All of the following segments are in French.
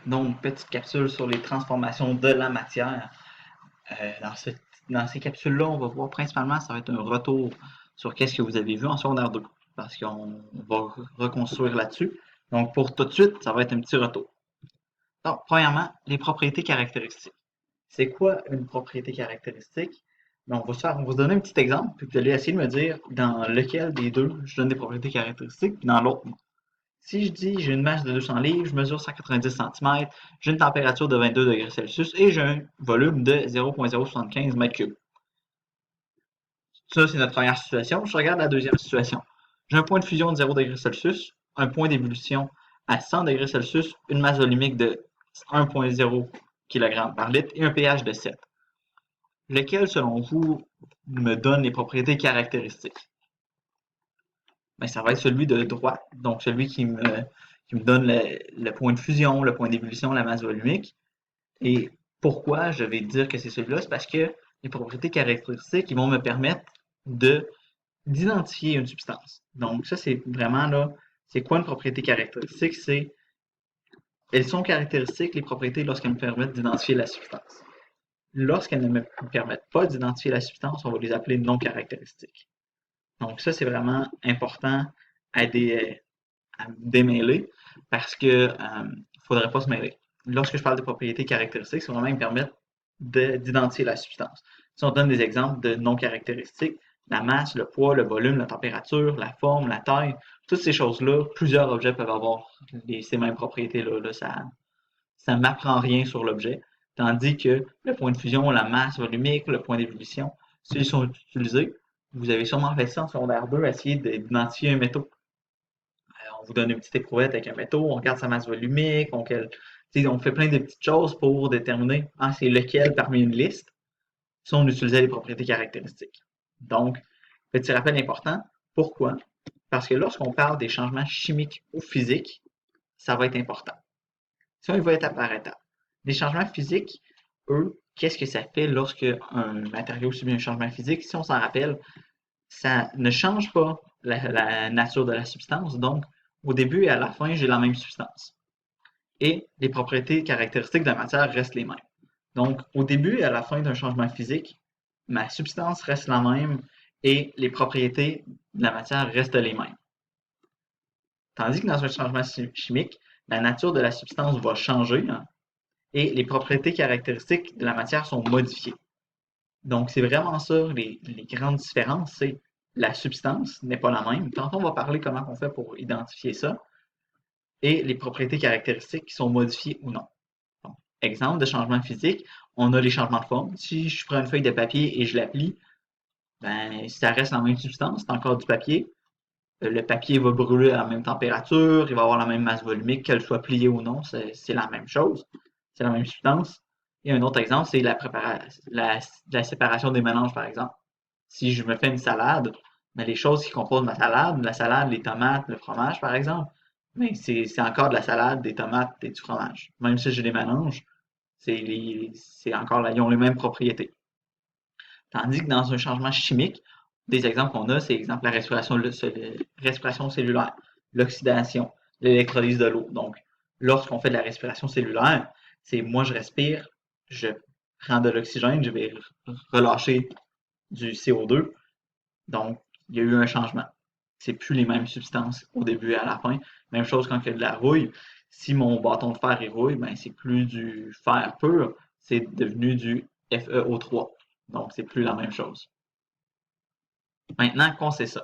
Donc, petite capsule sur les transformations de la matière. Dans ces capsules-là, on va voir principalement, ça va être un retour sur qu'est-ce que vous avez vu en secondaire 2, parce qu'on va reconstruire là-dessus. Donc, pour tout de suite, ça va être un petit retour. Donc, premièrement, les propriétés caractéristiques. C'est quoi une propriété caractéristique? Donc, on va se donner un petit exemple, puis vous allez essayer de me dire dans lequel des deux je donne des propriétés caractéristiques, puis dans l'autre, non. Si je dis j'ai une masse de 200 livres, je mesure 190 cm, j'ai une température de 22 degrés Celsius et j'ai un volume de 0,075 m3. Ça, c'est notre première situation. Je regarde la deuxième situation. J'ai un point de fusion de 0 degrés Celsius, un point d'ébullition à 100 degrés Celsius, une masse volumique de 1,0 kg par litre et un pH de 7. Lequel, selon vous, me donne les propriétés caractéristiques? Ben, ça va être celui de droite, donc celui qui me donne le point de fusion, le point d'ébullition, la masse volumique. Et pourquoi je vais dire que c'est celui-là? C'est parce que les propriétés caractéristiques, ils vont me permettre de d'identifier une substance. Donc, ça, c'est vraiment là, c'est quoi une propriété caractéristique? Elles sont caractéristiques, les propriétés, lorsqu'elles me permettent d'identifier la substance. Lorsqu'elles ne me permettent pas d'identifier la substance, on va les appeler non caractéristiques. Donc, ça, c'est vraiment important à, à démêler parce que faudrait pas se mêler. Lorsque je parle de propriétés caractéristiques, c'est vraiment ils me permettent d'identifier la substance. Si on donne des exemples de non caractéristiques, la masse, le poids, le volume, la température, la forme, la taille, toutes ces choses-là, plusieurs objets peuvent avoir ces mêmes propriétés-là. Ça ne m'apprend rien sur l'objet. Tandis que le point de fusion, la masse volumique, le point d'ébullition, s'ils sont utilisés, vous avez sûrement fait ça en secondaire 2, essayer d'identifier un métaux. On vous donne une petite éprouvette avec un métaux, on regarde sa masse volumique, on fait plein de petites choses pour déterminer c'est lequel parmi une liste. Si on utilisait les propriétés caractéristiques. Donc, petit rappel important. Pourquoi? Parce que lorsqu'on parle des changements chimiques ou physiques, ça va être important. Si on y va étape par étape. Les changements physiques, eux, qu'est-ce que ça fait lorsque un matériau subit un changement physique? Si on s'en rappelle, ça ne change pas la nature de la substance. Donc, au début et à la fin, j'ai la même substance. Et les propriétés caractéristiques de la matière restent les mêmes. Donc, au début et à la fin d'un changement physique, ma substance reste la même et les propriétés de la matière restent les mêmes. Tandis que dans un changement chimique, la nature de la substance va changer et les propriétés caractéristiques de la matière sont modifiées. Donc, c'est vraiment ça, les grandes différences, c'est la substance n'est pas la même. Tantôt, on va parler comment on fait pour identifier ça et les propriétés caractéristiques qui sont modifiées ou non. Donc, exemple de changement physique, on a les changements de forme. Si je prends une feuille de papier et je la plie, ben, ça reste la même substance, c'est encore du papier. Le papier va brûler à la même température, il va avoir la même masse volumique, qu'elle soit pliée ou non, c'est la même chose, c'est la même substance. Et un autre exemple, c'est la séparation des mélanges, par exemple. Si je me fais une salade, mais les choses qui composent ma salade, la salade, les tomates, le fromage, par exemple, mais c'est encore de la salade, des tomates et du fromage. Même si je les mélange, c'est encore là, ils ont les mêmes propriétés. Tandis que dans un changement chimique, des exemples qu'on a, c'est exemple la respiration cellulaire, l'oxydation, l'électrolyse de l'eau. Donc, lorsqu'on fait de la respiration cellulaire, c'est moi je respire, je prends de l'oxygène, je vais relâcher du CO2. Donc, il y a eu un changement. C'est plus les mêmes substances au début et à la fin. Même chose quand il y a de la rouille. Si mon bâton de fer est rouille, ben c'est plus du fer pur, c'est devenu du FeO3. Donc, c'est plus la même chose. Maintenant qu'on sait ça,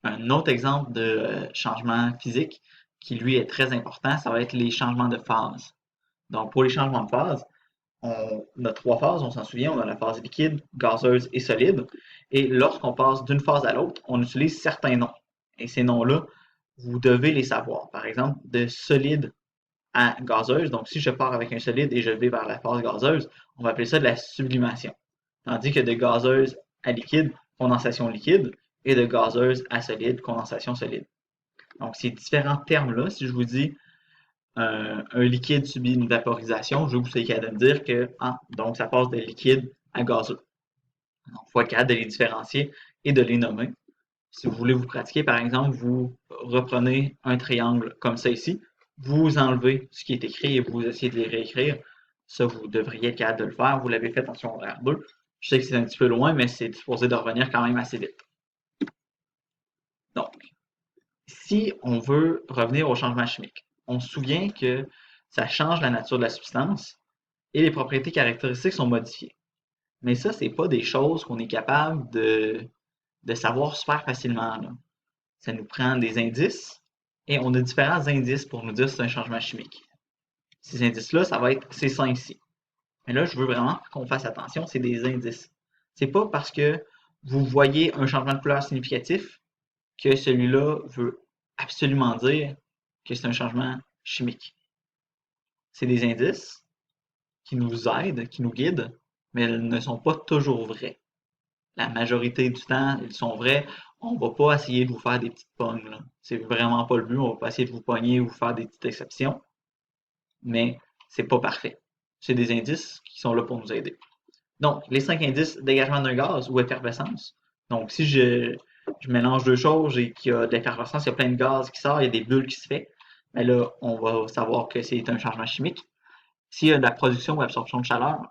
un autre exemple de changement physique qui lui est très important, ça va être les changements de phase. Donc, pour les changements de phase, on a trois phases, on s'en souvient, on a la phase liquide, gazeuse et solide. Et lorsqu'on passe d'une phase à l'autre, on utilise certains noms. Et ces noms-là, vous devez les savoir. Par exemple, de solide à gazeuse. Donc, si je pars avec un solide et je vais vers la phase gazeuse, on va appeler ça de la sublimation. Tandis que de gazeuse à liquide, condensation liquide, et de gazeuse à solide, condensation solide. Donc, ces différents termes-là, si je vous dis un liquide subit une vaporisation, je veux que vous soyez capable de me dire que donc ça passe de liquide à gazeux. Donc, il faut être capable de les différencier et de les nommer. Si vous voulez vous pratiquer, par exemple, vous reprenez un triangle comme ça ici. vous enlevez ce qui est écrit et vous essayez de les réécrire. Ça, vous devriez être capable de le faire. Vous l'avez fait en secondaire 2. Je sais que c'est un petit peu loin, mais c'est supposé de revenir quand même assez vite. Donc, si on veut revenir au changement chimique, on se souvient que ça change la nature de la substance et les propriétés caractéristiques sont modifiées. Mais ça, c'est pas des choses qu'on est capable de savoir super facilement, là. Ça nous prend des indices et on a différents indices pour nous dire si c'est un changement chimique. Ces indices-là, ça va être ces cinq-ci. Mais là, je veux vraiment qu'on fasse attention, c'est des indices. C'est pas parce que vous voyez un changement de couleur significatif que celui-là veut absolument dire que c'est un changement chimique. C'est des indices qui nous aident, qui nous guident, mais ils ne sont pas toujours vrais. La majorité du temps, ils sont vrais. On ne va pas essayer de vous faire des petites pognes, là. C'est vraiment pas le but. On va pas essayer de vous pogner ou faire des petites exceptions, mais c'est pas parfait. C'est des indices qui sont là pour nous aider. Donc, les 5 indices: dégagement d'un gaz ou effervescence. Donc, si je mélange deux choses et qu'il y a de l'effervescence, il y a plein de gaz qui sort, il y a des bulles qui se font, mais là, on va savoir que c'est un changement chimique. S'il y a de la production ou absorption de chaleur,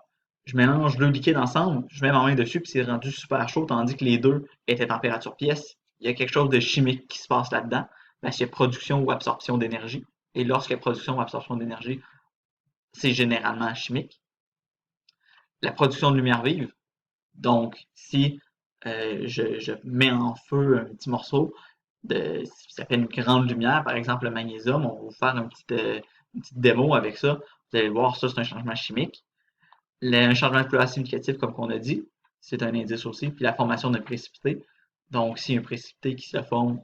je mélange deux liquides ensemble, je mets ma main dessus puis c'est rendu super chaud, tandis que les deux étaient température pièce. Il y a quelque chose de chimique qui se passe là-dedans, parce qu'il y a production ou absorption d'énergie. Et lorsqu'il y a production ou absorption d'énergie, c'est généralement chimique. La production de lumière vive. Donc, si je mets en feu un petit morceau, ça fait une grande lumière, par exemple le magnésium, on va vous faire une petite démo avec ça. Vous allez voir, ça c'est un changement chimique. Un changement de couleur significatif, comme on a dit, c'est un indice aussi. Puis la formation d'un précipité. Donc, s'il y a un précipité qui se forme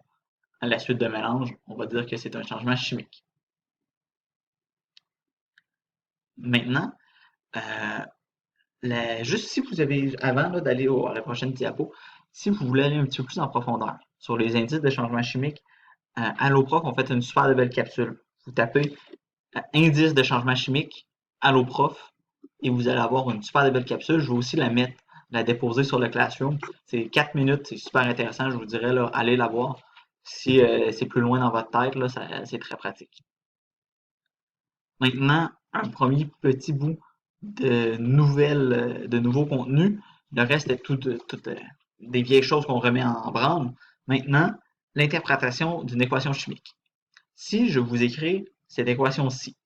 à la suite d'un mélange, on va dire que c'est un changement chimique. Maintenant, juste si vous avez, avant d'aller à la prochaine diapo, si vous voulez aller un petit peu plus en profondeur sur les indices de changement chimique, Alloprof ont fait une super belle capsule. Vous tapez indice de changement chimique, Alloprof, et vous allez avoir une super belle capsule. Je vais aussi la déposer sur le Classroom. C'est 4 minutes, c'est super intéressant. Je vous dirais, là, allez la voir. Si c'est plus loin dans votre tête, là, c'est très pratique. Maintenant, un premier petit bout de nouveaux contenus. Le reste est tout des vieilles choses qu'on remet en branle. Maintenant, l'interprétation d'une équation chimique. Si je vous écris cette équation-ci,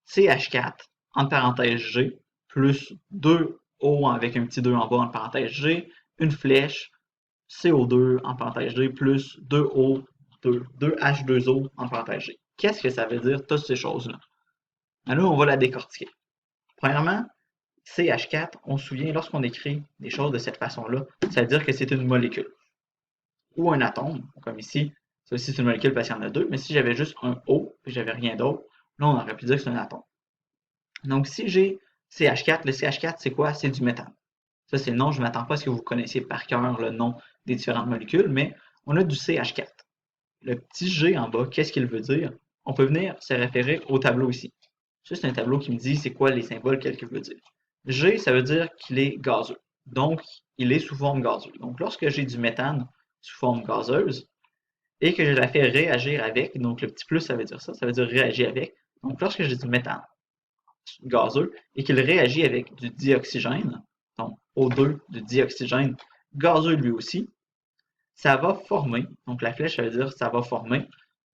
CH4, entre parenthèses G, plus 2O avec un petit 2 en bas, entre parenthèses G, une flèche, CO2, entre parenthèses G, plus 2O, 2H2O, entre parenthèses G. Qu'est-ce que ça veut dire, toutes ces choses-là? Alors, on va la décortiquer. Premièrement, CH4, on se souvient, lorsqu'on écrit des choses de cette façon-là, ça veut dire que c'est une molécule ou un atome, comme ici. Ça aussi, c'est une molécule parce qu'il y en a deux, mais si j'avais juste un O et j'avais rien d'autre, là, on aurait pu dire que c'est un atome. Donc, si j'ai CH4, le CH4, c'est quoi? C'est du méthane. Ça, c'est le nom. Je ne m'attends pas à ce que vous connaissiez par cœur le nom des différentes molécules, mais on a du CH4. Le petit G en bas, qu'est-ce qu'il veut dire? On peut venir se référer au tableau ici. Ça, c'est un tableau qui me dit c'est quoi les symboles qu'il veut dire. G, ça veut dire qu'il est gazeux. Donc, il est sous forme gazeuse. Donc, lorsque j'ai du méthane sous forme gazeuse et que je la fais réagir avec, donc le petit plus, ça veut dire ça veut dire réagir avec. Donc, lorsque j'ai du méthane gazeux et qu'il réagit avec du dioxygène, donc O2 du dioxygène gazeux lui aussi, ça va former, donc la flèche, ça veut dire ça va former.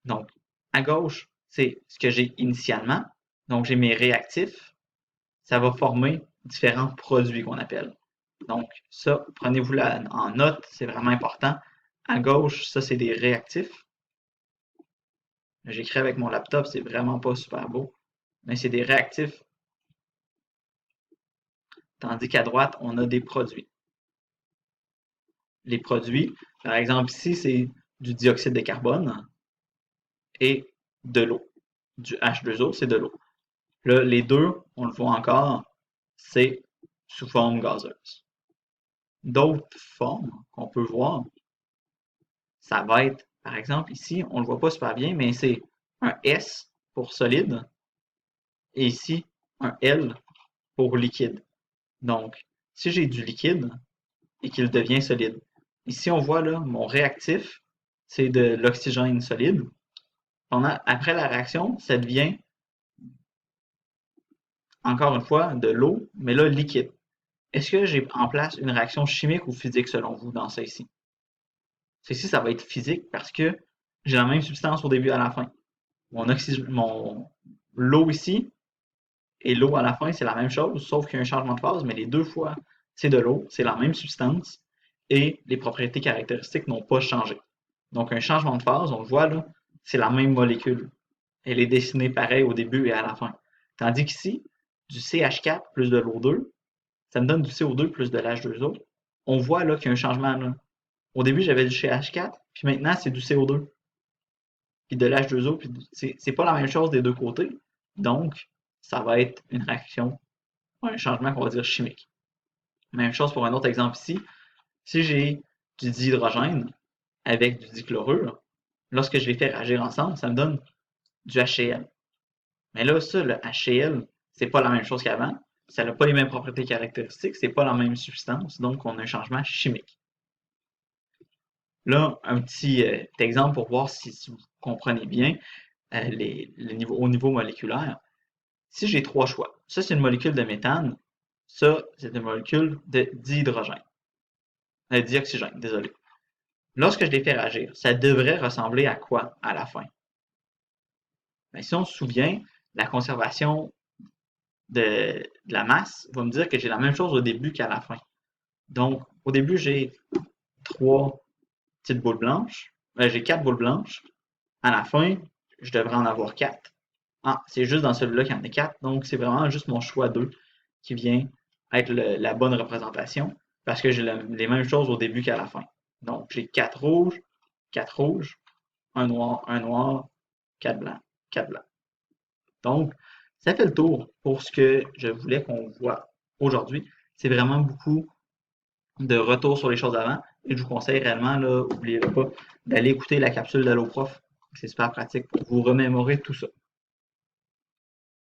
Donc, à gauche, c'est ce que j'ai initialement. Donc, j'ai mes réactifs. Ça va former différents produits qu'on appelle. Donc, ça, prenez-vous en note, c'est vraiment important. À gauche, ça, c'est des réactifs. J'écris avec mon laptop, c'est vraiment pas super beau, mais c'est des réactifs. Tandis qu'à droite, on a des produits. Les produits, par exemple, ici, c'est du dioxyde de carbone et de l'eau. Du H2O, c'est de l'eau. Là, les deux, on le voit encore, c'est sous forme gazeuse. D'autres formes qu'on peut voir, ça va être, par exemple, ici, on ne le voit pas super bien, mais c'est un S pour solide et ici, un L pour liquide. Donc, si j'ai du liquide et qu'il devient solide, ici, on voit là, mon réactif, c'est de l'oxygène solide. Après la réaction, ça devient, encore une fois, de l'eau, mais là, liquide. Est-ce que j'ai en place une réaction chimique ou physique selon vous dans ça ici? Ceci, ça va être physique parce que j'ai la même substance au début et à la fin. L'eau ici et l'eau à la fin, c'est la même chose, sauf qu'il y a un changement de phase, mais les deux fois, c'est de l'eau, c'est la même substance et les propriétés caractéristiques n'ont pas changé. Donc, un changement de phase, on le voit là, c'est la même molécule. Elle est dessinée pareil au début et à la fin. Tandis qu'ici, du CH4 plus de l'O2, ça me donne du CO2 plus de l'H2O. On voit là qu'il y a un changement là. Au début, j'avais du CH4, puis maintenant, c'est du CO2, puis de l'H2O, puis c'est pas la même chose des deux côtés. Donc, ça va être une réaction, un changement qu'on va dire chimique. Même chose pour un autre exemple ici. Si j'ai du dihydrogène avec du dichlorure, lorsque je les fais réagir ensemble, ça me donne du HCl. Mais là, ça, le HCl, c'est pas la même chose qu'avant. Ça n'a pas les mêmes propriétés caractéristiques, c'est pas la même substance, donc on a un changement chimique. Là, un petit exemple pour voir si vous comprenez bien au niveau moléculaire. Si j'ai trois choix, ça c'est une molécule de méthane, ça c'est une molécule de dihydrogène, dioxygène, désolé. Lorsque je les fais réagir, ça devrait ressembler à quoi à la fin? Bien, si on se souvient, la conservation de la masse va me dire que j'ai la même chose au début qu'à la fin. Donc, au début, j'ai trois petites boules blanches. J'ai quatre boules blanches. À la fin, je devrais en avoir quatre. Ah, c'est juste dans celui-là qu'il y en a quatre. Donc, c'est vraiment juste mon choix 2 qui vient être la bonne représentation parce que j'ai les mêmes choses au début qu'à la fin. Donc, j'ai quatre rouges, un noir, quatre blancs, quatre blancs. Donc, ça fait le tour pour ce que je voulais qu'on voit aujourd'hui. C'est vraiment beaucoup de retour sur les choses avant. Et je vous conseille réellement, là, n'oubliez pas, d'aller écouter la capsule d'Allo Prof. C'est super pratique pour vous remémorer tout ça.